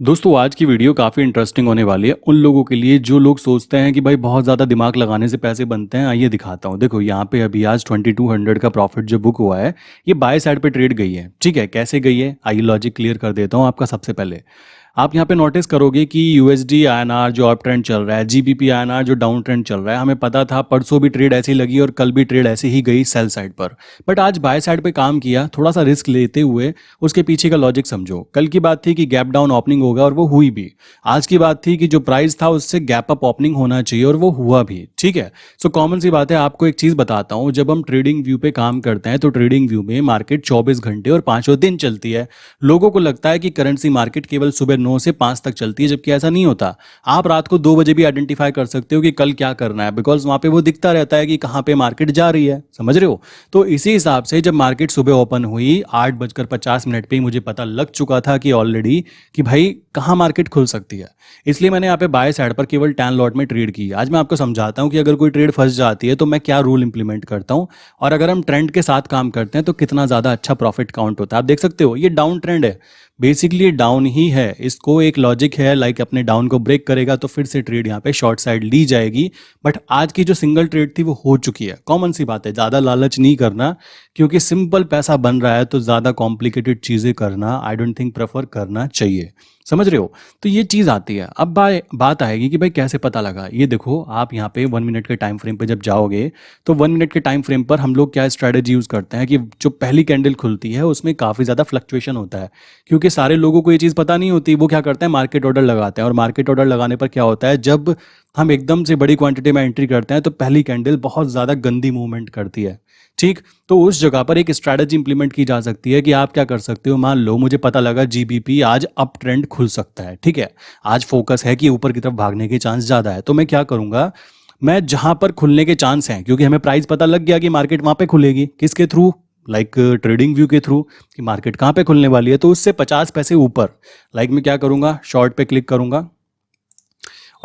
दोस्तों आज की वीडियो काफ़ी इंटरेस्टिंग होने वाली है उन लोगों के लिए जो लोग सोचते हैं कि भाई बहुत ज़्यादा दिमाग लगाने से पैसे बनते हैं। आइए दिखाता हूँ। देखो यहाँ पे अभी आज 2200 का प्रॉफिट जो बुक हुआ है ये बाय साइड पे ट्रेड गई है। ठीक है, कैसे गई है आइए लॉजिक क्लियर कर देता हूँ आपका। सबसे पहले आप यहाँ पे नोटिस करोगे कि यूएसडी आईएनआर जो अप ट्रेंड चल रहा है, जीबीपी आईएनआर जो डाउन ट्रेंड चल रहा है, हमें पता था परसों भी ट्रेड ऐसी लगी और कल भी ट्रेड ऐसे ही गई सेल साइड पर। बट आज बाय साइड पे काम किया, थोड़ा सा रिस्क लेते हुए। उसके पीछे का लॉजिक समझो। कल की बात थी कि गैप डाउन ओपनिंग होगा और वो हुई भी। आज की बात थी कि जो प्राइस था उससे गैप अप ओपनिंग होना चाहिए और वो हुआ भी। ठीक है, सो कॉमन सी बात है। आपको एक चीज बताता हूँ, जब हम ट्रेडिंग व्यू पे काम करते हैं तो ट्रेडिंग व्यू में मार्केट 24 घंटे और पांचों दिन चलती है। लोगों को लगता है कि करेंसी मार्केट केवल सुबह 9 से 5 तक चलती है, जबकि ऐसा नहीं होता। आप रात को 2 बजे भी आइडेंटिफाई कर सकते हो कि कल क्या करना है, बिकॉज वहां पे वो दिखता रहता है कि कहाँ पे मार्केट जा रही है। समझ रहे हो? तो इसी हिसाब से जब मार्केट सुबह ओपन हुई 8:50 पे ही मुझे पता लग चुका था कि ऑलरेडी कि भाई कहाँ मार्केट खुल सकती है। इसलिए मैंने यहाँ पे बाय साइड पर केवल 10 लॉट में ट्रेड की। आज मैं आपको समझाता हूँ कि अगर कोई ट्रेड फंस जाती है तो मैं क्या रूल इंप्लीमेंट करता हूँ, और अगर हम ट्रेंड के साथ काम करते हैं तो कितना ज़्यादा अच्छा प्रॉफिट काउंट होता है। आप देख सकते हो ये डाउन ट्रेंड है, बेसिकली डाउन ही है। इसको एक लॉजिक है, लाइक अपने डाउन को ब्रेक करेगा तो फिर से ट्रेड यहाँ पे शॉर्ट साइड ली जाएगी। बट आज की जो सिंगल ट्रेड थी वो हो चुकी है। कॉमन सी बात है, ज़्यादा लालच नहीं करना, क्योंकि सिंपल पैसा बन रहा है तो ज़्यादा कॉम्प्लिकेटेड चीज़ें करना आई डोंट थिंक प्रेफर करना चाहिए। समझ रहे हो? तो ये चीज़ आती है। अब बात आएगी कि भाई कैसे पता लगा। ये देखो, आप यहाँ पे 1 मिनट के टाइम फ्रेम पे जब जाओगे तो 1 मिनट के टाइम फ्रेम पर हम लोग क्या स्ट्रैटेजी यूज़ करते हैं कि जो पहली कैंडल खुलती है उसमें काफ़ी ज़्यादा फ्लक्चुएशन होता है। क्योंकि सारे लोगों को ये चीज़ पता नहीं होती, वो क्या करते हैं मार्केट ऑर्डर लगाते हैं। और मार्केट ऑर्डर लगाने पर क्या होता है, जब हम एकदम से बड़ी क्वांटिटी में एंट्री करते हैं तो पहली कैंडल बहुत ज़्यादा गंदी मूवमेंट करती है। ठीक, तो उस जगह पर एक स्ट्रैटेजी इंप्लीमेंट की जा सकती है कि आप क्या कर सकते हो। मान लो मुझे पता लगा जीबीपी आज अप ट्रेंड खुल सकता है। ठीक है, आज फोकस है कि ऊपर की तरफ भागने के चांस ज़्यादा है, तो मैं क्या करूंगा, मैं जहां पर खुलने के चांस हैं, क्योंकि हमें प्राइस पता लग गया कि मार्केट वहां पे खुलेगी, किसके थ्रू, लाइक ट्रेडिंग व्यू के थ्रू, कि मार्केट कहाँ पे खुलने वाली है, तो उससे 50 पैसे ऊपर लाइक मैं क्या करूंगा, शॉर्ट पे क्लिक करूंगा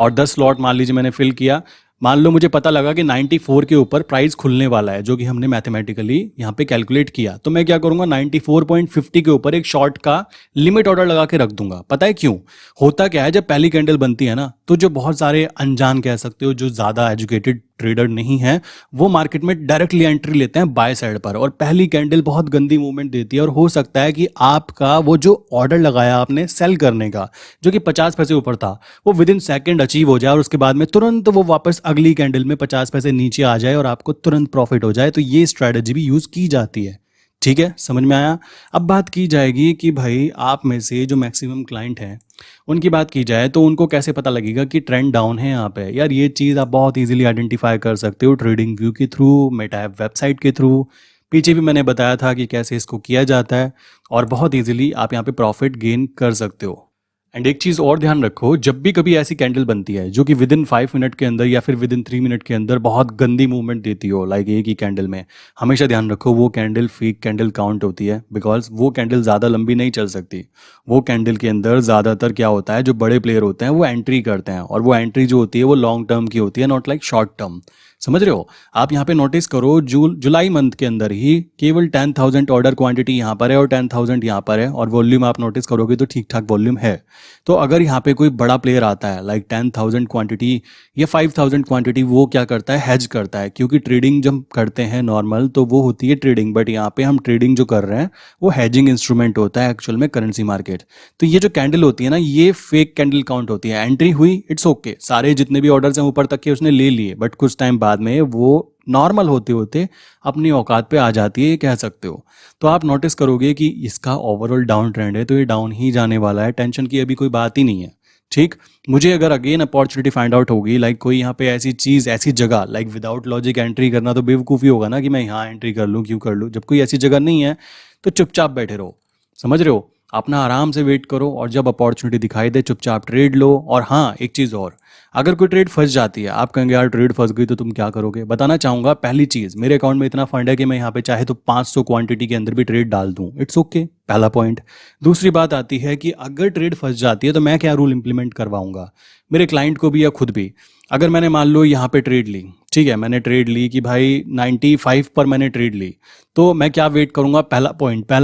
और 10 स्लॉट मान लीजिए मैंने फिल किया। मान लो मुझे पता लगा कि 94 के ऊपर प्राइस खुलने वाला है, जो कि हमने मैथमेटिकली यहाँ पे कैलकुलेट किया, तो मैं क्या करूंगा 94.50 के ऊपर एक शॉर्ट का लिमिट ऑर्डर लगा के रख दूंगा। पता है क्यों? होता क्या है, जब पहली कैंडल बनती है ना, तो जो बहुत सारे अनजान कह सकते हो, जो ज़्यादा एजुकेटेड ट्रेडर नहीं है, वो मार्केट में डायरेक्टली एंट्री लेते हैं बाय साइड पर, और पहली कैंडल बहुत गंदी मूवमेंट देती है और हो सकता है कि आपका वो जो ऑर्डर लगाया आपने सेल करने का, जो कि 50 पैसे ऊपर था, वो विद इन सेकेंड अचीव हो जाए और उसके बाद में तुरंत वो वापस अगली कैंडल में 50 पैसे नीचे आ जाए और आपको तुरंत प्रॉफिट हो जाए। तो ये स्ट्रैटेजी भी यूज की जाती है। ठीक है, समझ में आया? अब बात की जाएगी कि भाई आप में से जो मैक्सिमम क्लाइंट हैं उनकी बात की जाए तो उनको कैसे पता लगेगा कि ट्रेंड डाउन है यहाँ पे। यार ये चीज़ आप बहुत इजीली आइडेंटिफाई कर सकते हो ट्रेडिंग व्यू के थ्रू, मेटा ऐप वेबसाइट के थ्रू। पीछे भी मैंने बताया था कि कैसे इसको किया जाता है, और बहुत इजीली आप यहाँ पे प्रॉफिट गेन कर सकते हो। एंड एक चीज़ और ध्यान रखो, जब भी कभी ऐसी कैंडल बनती है जो कि विद इन 5 मिनट के अंदर या फिर विद इन 3 मिनट के अंदर बहुत गंदी मूवमेंट देती हो, लाइक एक ही कैंडल में, हमेशा ध्यान रखो वो कैंडल फेक कैंडल काउंट होती है, बिकॉज वो कैंडल ज़्यादा लंबी नहीं चल सकती। वो कैंडल के अंदर ज़्यादातर क्या होता है, जो बड़े प्लेयर होते हैं वो एंट्री करते हैं, और वो एंट्री जो होती है वो लॉन्ग टर्म की होती है, नॉट लाइक शॉर्ट टर्म। समझ रहे हो? आप यहाँ पे नोटिस करो, जुलाई मंथ के अंदर ही केवल 10,000 ऑर्डर क्वांटिटी यहाँ पर है और 10,000 यहाँ पर है, और वॉल्यूम आप नोटिस करोगे तो ठीक ठाक वॉल्यूम है। तो अगर यहाँ पे कोई बड़ा प्लेयर आता है लाइक 10,000 क्वांटिटी या 5,000 क्वांटिटी, वो क्या करता है, हेज करता है। क्योंकि ट्रेडिंग जब करते हैं नॉर्मल तो वो होती है ट्रेडिंग, बट यहाँ पे हम ट्रेडिंग जो कर रहे हैं वो हेजिंग इंस्ट्रूमेंट होता है एक्चुअल में, करेंसी मार्केट। तो ये जो कैंडल होती है ना, ये फेक कैंडल काउंट होती है। एंट्री हुई, इट्स ओके, सारे जितने भी ऑर्डर्स हैं ऊपर तक के उसने ले लिए, बट कुछ टाइम बाद में वो नॉर्मल होते होते अपनी औकात पे आ जाती है, ये कह सकते हो। तो आप नोटिस करोगे कि इसका ओवरऑल डाउन ट्रेंड है, तो ये डाउन ही जाने वाला है, टेंशन की अभी कोई बात ही नहीं है। ठीक, मुझे अगर अगेन अपॉर्चुनिटी फाइंड आउट होगी, लाइक कोई यहाँ पे ऐसी चीज़ ऐसी जगह, लाइक विदाउट लॉजिक एंट्री करना तो बेवकूफ़ी होगा ना, कि मैं यहाँ एंट्री कर लूँ, क्यों कर लूँ। जब कोई ऐसी जगह नहीं है तो चुपचाप बैठे रहो। समझ रहे हो? अपना आराम से वेट करो, और जब अपॉर्चुनिटी दिखाई दे चुपचाप ट्रेड लो। और हाँ, एक चीज़ और, अगर कोई ट्रेड फंस जाती है, आप कहेंगे यार ट्रेड फंस गई तो तुम क्या करोगे? बताना चाहूँगा, पहली चीज़, मेरे अकाउंट में इतना फंड है कि मैं यहाँ पे चाहे तो 500 क्वांटिटी के अंदर भी ट्रेड डाल दूँ, इट्स ओके, पहला पॉइंट। दूसरी बात आती है कि अगर ट्रेड फंस जाती है तो मैं क्या रूल इंप्लीमेंट करवाऊंगा मेरे क्लाइंट को भी या खुद भी। अगर मैंने मान लो यहाँ पे ट्रेड ली, ठीक है, मैंने ट्रेड ली कि भाई 95 पर मैंने ट्रेड ली, तो मैं क्या वेट करूंगा? पहला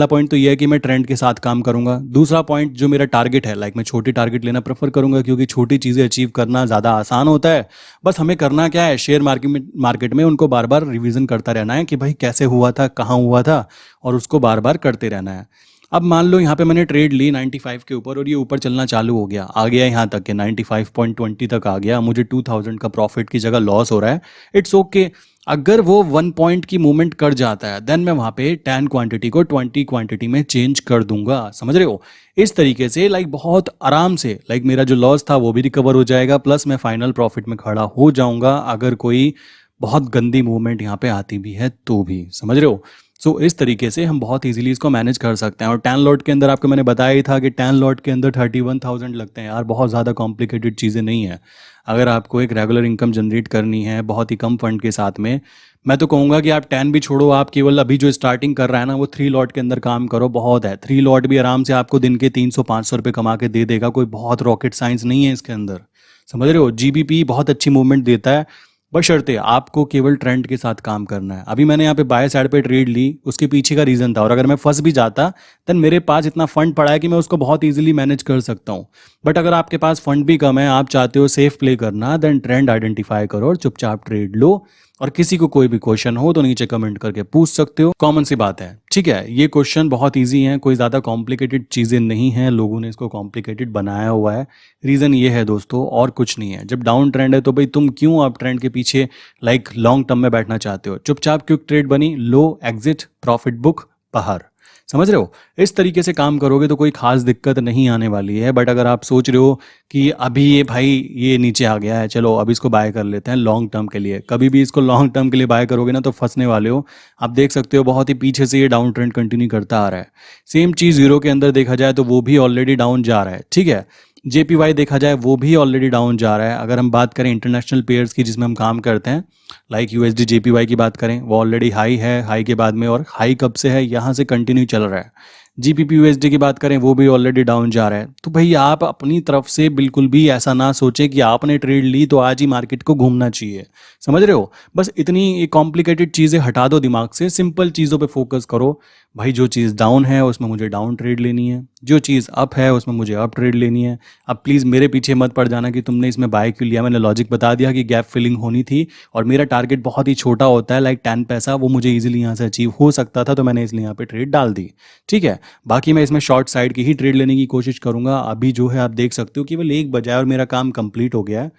पॉइंट तो ये है कि मैं ट्रेंड के साथ काम करूंगा। दूसरा पॉइंट, जो मेरा टारगेट है, लाइक मैं छोटी टारगेट लेना प्रेफर करूंगा, क्योंकि छोटी चीज़ें अचीव करना ज़्यादा आसान होता है। बस हमें करना क्या है, शेयर मार्केट में उनको बार बार रिवीजन करता रहना है कि भाई कैसे हुआ था, कहाँ हुआ था, और उसको बार बार करते रहना है। अब मान लो यहाँ पे मैंने ट्रेड ली 95 के ऊपर और ये ऊपर चलना चालू हो गया, आ गया यहाँ तक के 95.20 तक आ गया, मुझे 2000 का प्रॉफिट की जगह लॉस हो रहा है, इट्स ओके। अगर वो 1 पॉइंट की मूवमेंट कर जाता है, देन मैं वहाँ पे 10 क्वांटिटी को 20 क्वांटिटी में चेंज कर दूंगा। समझ रहे हो? इस तरीके से लाइक बहुत आराम से, लाइक मेरा जो लॉस था वो भी रिकवर हो जाएगा, प्लस मैं फाइनल प्रॉफिट में खड़ा हो जाऊंगा, अगर कोई बहुत गंदी मूवमेंट यहाँ पे आती भी है तो भी। समझ रहे हो? सो इस तरीके से हम बहुत इजीली इसको मैनेज कर सकते हैं। और 10 लॉट के अंदर आपको मैंने बताया ही था कि 10 लॉट के अंदर 31,000 लगते हैं यार, बहुत ज़्यादा कॉम्प्लिकेटेड चीज़ें नहीं है। अगर आपको एक रेगुलर इनकम जनरेट करनी है बहुत ही कम फंड के साथ में, मैं तो कहूँगा कि आप 10 भी छोड़ो, आप केवल अभी जो स्टार्टिंग कर रहा है ना वो 3 लॉट के अंदर काम करो, बहुत है। 3 लॉट भी आराम से आपको दिन के 300-500 रुपये कमा के दे देगा, कोई बहुत रॉकेट साइंस नहीं है इसके अंदर। समझ रहे हो? जीबीपी बहुत अच्छी मूवमेंट देता है, बशर्ते आपको केवल ट्रेंड के साथ काम करना है। अभी मैंने यहाँ पे बाय साइड पे ट्रेड ली, उसके पीछे का रीज़न था, और अगर मैं फंस भी जाता देन मेरे पास इतना फंड पड़ा है कि मैं उसको बहुत इजीली मैनेज कर सकता हूँ। बट अगर आपके पास फंड भी कम है, आप चाहते हो सेफ प्ले करना, देन ट्रेंड आइडेंटिफाई करो और चुपचाप ट्रेड लो। और किसी को कोई भी क्वेश्चन हो तो नीचे कमेंट करके पूछ सकते हो, कॉमन सी बात है, ठीक है। ये क्वेश्चन बहुत ईजी है, कोई ज़्यादा कॉम्प्लिकेटेड चीज़ें नहीं हैं, लोगों ने इसको कॉम्प्लिकेटेड बनाया हुआ है। रीज़न ये है दोस्तों, और कुछ नहीं है। जब डाउन ट्रेंड है तो भाई तुम क्यों आप ट्रेंड के पीछे लाइक लॉन्ग टर्म में बैठना चाहते हो? चुपचाप क्विक ट्रेड बनी, लो, एग्जिट, प्रॉफिट बुक, बाहर। समझ रहे हो? इस तरीके से काम करोगे तो कोई खास दिक्कत नहीं आने वाली है। बट अगर आप सोच रहे हो कि अभी ये भाई ये नीचे आ गया है, चलो अब इसको बाय कर लेते हैं लॉन्ग टर्म के लिए, कभी भी इसको लॉन्ग टर्म के लिए बाय करोगे ना तो फंसने वाले हो। आप देख सकते हो बहुत ही पीछे से ये डाउन ट्रेंड कंटिन्यू करता आ रहा है। सेम चीज़ यूरो के अंदर देखा जाए तो वो भी ऑलरेडी डाउन जा रहा है, ठीक है। जेपीवाई देखा जाए वो भी ऑलरेडी डाउन जा रहा है। अगर हम बात करें इंटरनेशनल पेयर्स की जिसमें हम काम करते हैं, लाइक यूएसडी जेपीवाई की बात करें, वो ऑलरेडी हाई है, हाई के बाद में, और हाई कब से है, यहाँ से कंटिन्यू चल रहा है। जीपीपी यूएसडी की बात करें वो भी ऑलरेडी डाउन जा रहा है। तो भाई आप अपनी तरफ से बिल्कुल भी ऐसा ना सोचें कि आपने ट्रेड ली तो आज ही मार्केट को घूमना चाहिए। समझ रहे हो? बस इतनी कॉम्प्लिकेटेड चीज़ें हटा दो दिमाग से, सिंपल चीज़ों पे फोकस करो। भाई जो चीज़ डाउन है उसमें मुझे डाउन ट्रेड लेनी है, जो चीज़ अप है उसमें मुझे अप ट्रेड लेनी है। अब प्लीज़ मेरे पीछे मत पड़ जाना कि तुमने इसमें बाय क्यों लिया। मैंने लॉजिक बता दिया कि गैप फिलिंग होनी थी और मेरा टारगेट बहुत ही छोटा होता है, लाइक 10 पैसा, वो मुझे ईजिली यहाँ से अचीव हो सकता था, तो मैंने इसलिए यहाँ पे ट्रेड डाल दी, ठीक है। बाकी मैं इसमें शॉर्ट साइड की ही ट्रेड लेने की कोशिश करूंगा। अभी जो है आप देख सकते हो केवल 1 बजा है और मेरा काम कंप्लीट हो गया है।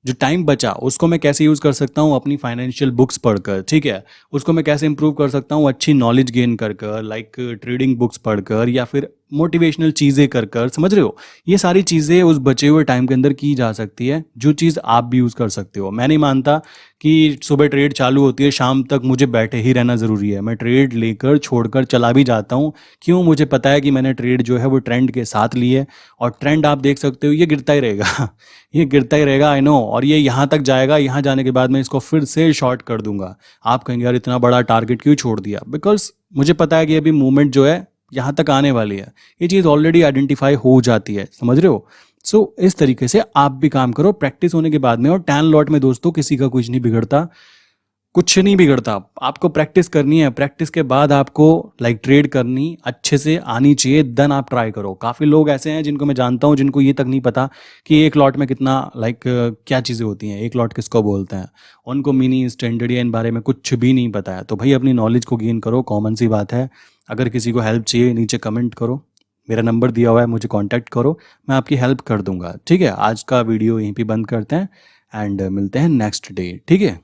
जो टाइम बचा उसको मैं कैसे यूज़ कर सकता हूँ? अपनी फाइनेंशियल बुक्स पढ़कर, ठीक है। उसको मैं कैसे इंप्रूव कर सकता हूँ? अच्छी नॉलेज गेन कर कर, लाइक ट्रेडिंग बुक्स पढ़कर या फिर मोटिवेशनल चीज़ें कर कर। समझ रहे हो? ये सारी चीज़ें उस बचे हुए टाइम के अंदर की जा सकती है, जो चीज़ आप भी यूज़ कर सकते हो। मैं नहीं मानता कि सुबह ट्रेड चालू होती है शाम तक मुझे बैठे ही रहना ज़रूरी है। मैं ट्रेड लेकर छोड़कर चला भी जाता हूँ, क्यों? मुझे पता है कि मैंने ट्रेड जो है वो ट्रेंड के साथ ली है, और ट्रेंड आप देख सकते हो ये गिरता ही रहेगा ये गिरता ही रहेगा, आई नो, और ये यहाँ तक जाएगा, यहाँ जाने के बाद मैं इसको फिर से शॉर्ट कर दूंगा। आप कहेंगे यार इतना बड़ा टारगेट क्यों छोड़ दिया? बिकॉज मुझे पता है कि अभी मूवमेंट जो है यहाँ तक आने वाली है, ये चीज़ ऑलरेडी आइडेंटिफाई हो जाती है। समझ रहे हो? सो इस तरीके से आप भी काम करो प्रैक्टिस होने के बाद में। और 10 लॉट में दोस्तों किसी का कुछ नहीं बिगड़ता, कुछ नहीं बिगड़ता। आपको प्रैक्टिस करनी है, प्रैक्टिस के बाद आपको लाइक ट्रेड करनी अच्छे से आनी चाहिए, देन आप ट्राई करो। काफ़ी लोग ऐसे हैं जिनको मैं जानता हूँ जिनको ये तक नहीं पता कि एक लॉट में कितना लाइक क्या चीज़ें होती हैं, एक लॉट किसको बोलते हैं, उनको मिनी स्टैंडर्ड या इन बारे में कुछ भी नहीं पता है। तो भाई अपनी नॉलेज को गेन करो, कॉमन सी बात है। अगर किसी को हेल्प चाहिए नीचे कमेंट करो, मेरा नंबर दिया हुआ है, मुझे कांटेक्ट करो, मैं आपकी हेल्प कर दूंगा, ठीक है। आज का वीडियो यहीं पे बंद करते हैं एंड मिलते हैं नेक्स्ट डे, ठीक है।